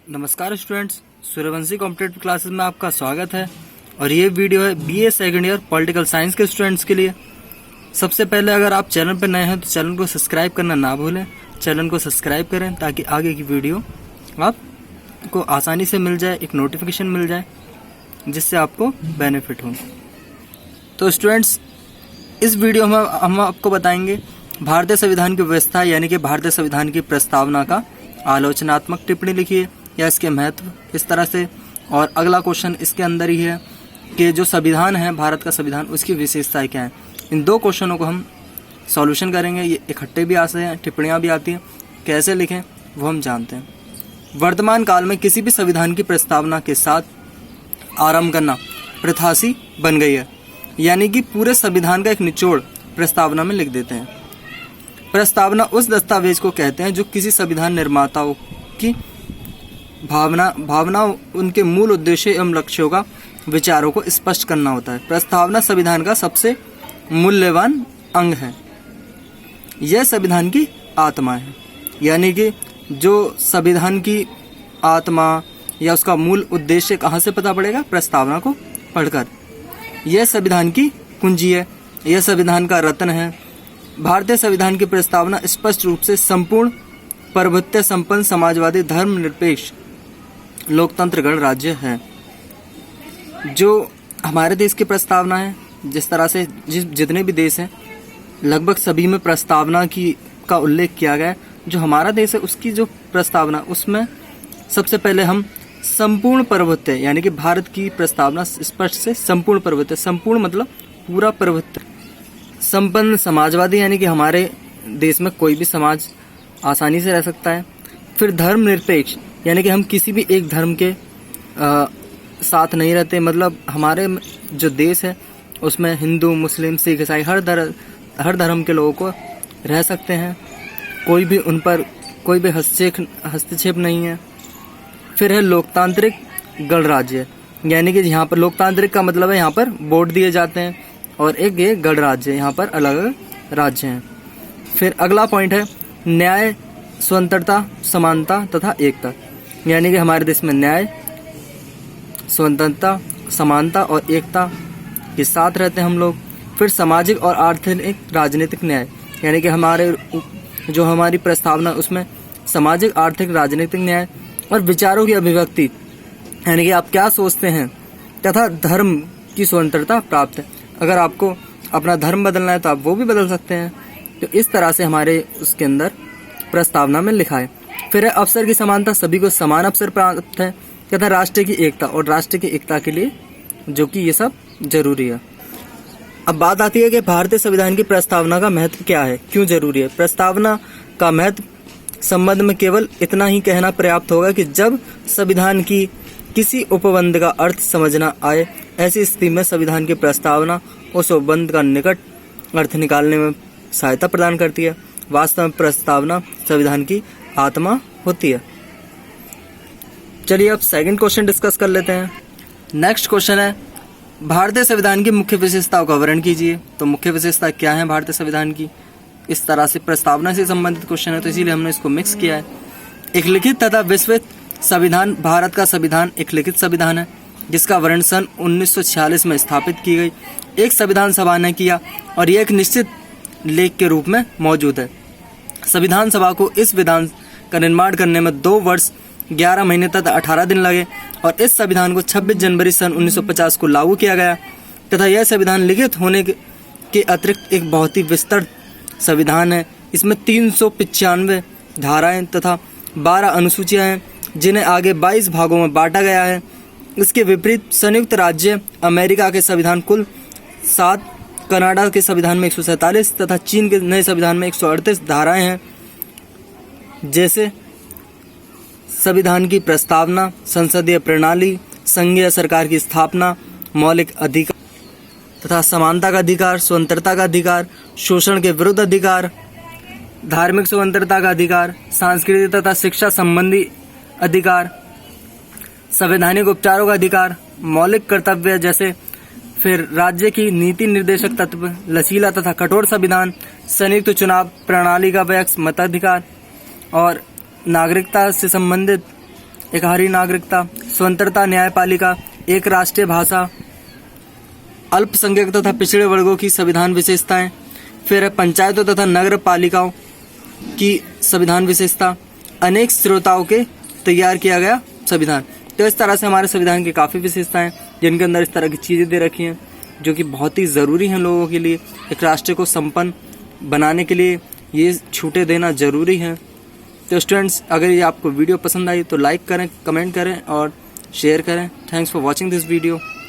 नमस्कार students, Suryavanshi competitive classes में आपका स्वागत है। और ये वीडियो है BA second year political science के स्टूडेंट्स के लिए। सबसे पहले अगर आप चैनल पर नए हैं तो चैनल को सब्सक्राइब करना ना भूलें। चैनल को सब्सक्राइब करें ताकि आगे की वीडियो आपको आसानी से मिल जाए, एक नोटिफिकेशन मिल जाए जिससे आपको बेनिफिट हो। तो स्टूडेंट्स, इस वीडियो में हम आपको बताएंगे भारतीय संविधान की व्यवस्था यानी कि भारतीय संविधान की प्रस्तावना का आलोचनात्मक टिप्पणी लिखिए या इसके महत्व इस तरह से। और अगला क्वेश्चन इसके अंदर ही है कि जो संविधान है, भारत का संविधान, उसकी विशेषताएं क्या है। इन दो क्वेश्चनों को हम सॉल्यूशन करेंगे। ये इकट्ठे भी आते हैं, टिप्पणियां भी आती हैं, कैसे लिखें वो हम जानते हैं। वर्तमान काल में किसी भी संविधान की प्रस्तावना के साथ आरंभ करना प्रथासी बन गई है, यानी कि पूरे संविधान का एक निचोड़ प्रस्तावना में लिख देते हैं। प्रस्तावना उस दस्तावेज को कहते हैं जो किसी संविधान निर्माताओं की भावना उनके मूल उद्देश्य एवं लक्ष्यों का विचारों को स्पष्ट करना होता है। प्रस्तावना संविधान का सबसे मूल्यवान अंग है। यह संविधान की आत्मा है, यानी कि जो संविधान की आत्मा या उसका मूल उद्देश्य कहाँ से पता पड़ेगा? प्रस्तावना को पढ़कर। यह संविधान की कुंजी है, यह संविधान का रत्न है। भारतीय संविधान की प्रस्तावना स्पष्ट रूप से संपूर्ण प्रभुत्व संपन्न समाजवादी धर्मनिरपेक्ष लोकतंत्र गणराज्य है। जो हमारे देश की प्रस्तावना है, जिस तरह से जितने भी देश हैं लगभग सभी में प्रस्तावना का उल्लेख किया गया है। जो हमारा देश है उसकी जो प्रस्तावना, उसमें सबसे पहले हम संपूर्ण प्रभुत्व यानी कि भारत की प्रस्तावना स्पष्ट से संपूर्ण प्रभुत्व, संपूर्ण मतलब पूरा प्रभुत्व संपन्न समाजवादी, यानी कि हमारे देश में कोई भी समाज आसानी से रह सकता है। फिर धर्मनिरपेक्ष, यानी कि हम किसी भी एक धर्म के साथ नहीं रहते, मतलब हमारे जो देश है उसमें हिंदू, मुस्लिम, सिख, ईसाई हर धर्म के लोगों को रह सकते हैं। कोई भी उन पर कोई भी हस्तक्षेप नहीं है। फिर है लोकतांत्रिक गणराज्य, यानी कि यहाँ पर लोकतांत्रिक का मतलब है यहाँ पर वोट दिए जाते हैं, और एक ये गणराज्य, यहाँ पर अलग अलग राज्य हैं। फिर अगला पॉइंट है न्याय, स्वतंत्रता, समानता तथा एकता, यानी कि हमारे देश में न्याय, स्वतंत्रता, समानता और एकता के साथ रहते हैं हम लोग। फिर सामाजिक और आर्थिक राजनीतिक न्याय, यानी कि हमारी प्रस्तावना उसमें सामाजिक, आर्थिक, राजनीतिक न्याय और विचारों की अभिव्यक्ति, यानी कि आप क्या सोचते हैं, तथा धर्म की स्वतंत्रता प्राप्त है। अगर आपको अपना धर्म बदलना है तो आप वो भी बदल सकते हैं। तो इस तरह से हमारे उसके अंदर प्रस्तावना में लिखा है। फिर है अवसर की समानता, सभी को समान अवसर प्राप्त है, तथा राष्ट्र की एकता, और राष्ट्र की एकता के लिए जो कि ये सब जरूरी है। अब बात आती है कि भारतीय संविधान की प्रस्तावना का महत्व क्या है, क्यों जरूरी है। प्रस्तावना का महत्व संबंध में केवल इतना ही कहना पर्याप्त होगा कि जब संविधान की किसी उपबंध का अर्थ समझना आए, ऐसी स्थिति में संविधान की प्रस्तावना उस उपबंध का निकट अर्थ निकालने में सहायता प्रदान करती है। वास्तव में प्रस्तावना संविधान की आत्मा होती है। चलिए अब सेकंड क्वेश्चन डिस्कस कर लेते हैं। नेक्स्ट क्वेश्चन है भारतीय संविधान की मुख्य विशेषताओं का वर्णन कीजिए। तो मुख्य विशेषता क्या है भारतीय संविधान की? इस तरह से प्रस्तावना से संबंधित क्वेश्चन है, तो इसीलिए हमने इसको मिक्स किया है। एक लिखित तथा विस्तृत संविधान, भारत का संविधान एक लिखित संविधान है जिसका वर्णन सन 1946 में स्थापित की गई एक संविधान सभा ने किया, और यह एक निश्चित लेख के रूप में मौजूद है। संविधान सभा को इस विधान का निर्माण करने में 2 वर्ष 11 महीने तथा 18 दिन लगे, और इस संविधान को 26 जनवरी सन 1950 को लागू किया गया, तथा यह संविधान लिखित होने के अतिरिक्त एक बहुत ही विस्तृत संविधान है। इसमें 395 धाराएं तथा 12 अनुसूचियां हैं जिन्हें आगे 22 भागों में बांटा गया है। इसके विपरीत संयुक्त राज्य अमेरिका के संविधान कुल 7, कनाडा के संविधान में 147 तथा चीन के नए संविधान में 138 धाराएं हैं, जैसे संविधान की प्रस्तावना, संसदीय प्रणाली, संघीय सरकार की स्थापना, मौलिक अधिकार तथा समानता का अधिकार, स्वतंत्रता का अधिकार, शोषण के विरुद्ध अधिकार, धार्मिक स्वतंत्रता का अधिकार, सांस्कृतिक तथा शिक्षा संबंधी अधिकार, संवैधानिक उपचारों का अधिकार, मौलिक कर्तव्य जैसे फिर राज्य की नीति निर्देशक तत्व, लचीला तथा कठोर संविधान, संयुक्त चुनाव प्रणाली का वयस्क मताधिकार और नागरिकता से संबंधित एक हरी नागरिकता, स्वतंत्रता, न्यायपालिका, एक राष्ट्रीय भाषा, अल्पसंख्यक तथा पिछड़े वर्गों की संविधान विशेषताएं, फिर है पंचायतों तथा नगर पालिकाओं की संविधान विशेषता, अनेक श्रोताओं के तैयार किया गया संविधान। तो इस तरह से हमारे संविधान की काफ़ी विशेषताएं जिनके अंदर इस तरह की चीज़ें दे रखी हैं जो कि बहुत ही ज़रूरी हैं लोगों के लिए। एक राष्ट्र को संपन्न बनाने के लिए ये छूटें देना ज़रूरी है। तो स्टूडेंट्स, अगर ये आपको वीडियो पसंद आई तो लाइक करें, कमेंट करें और शेयर करें। Thanks for watching this video.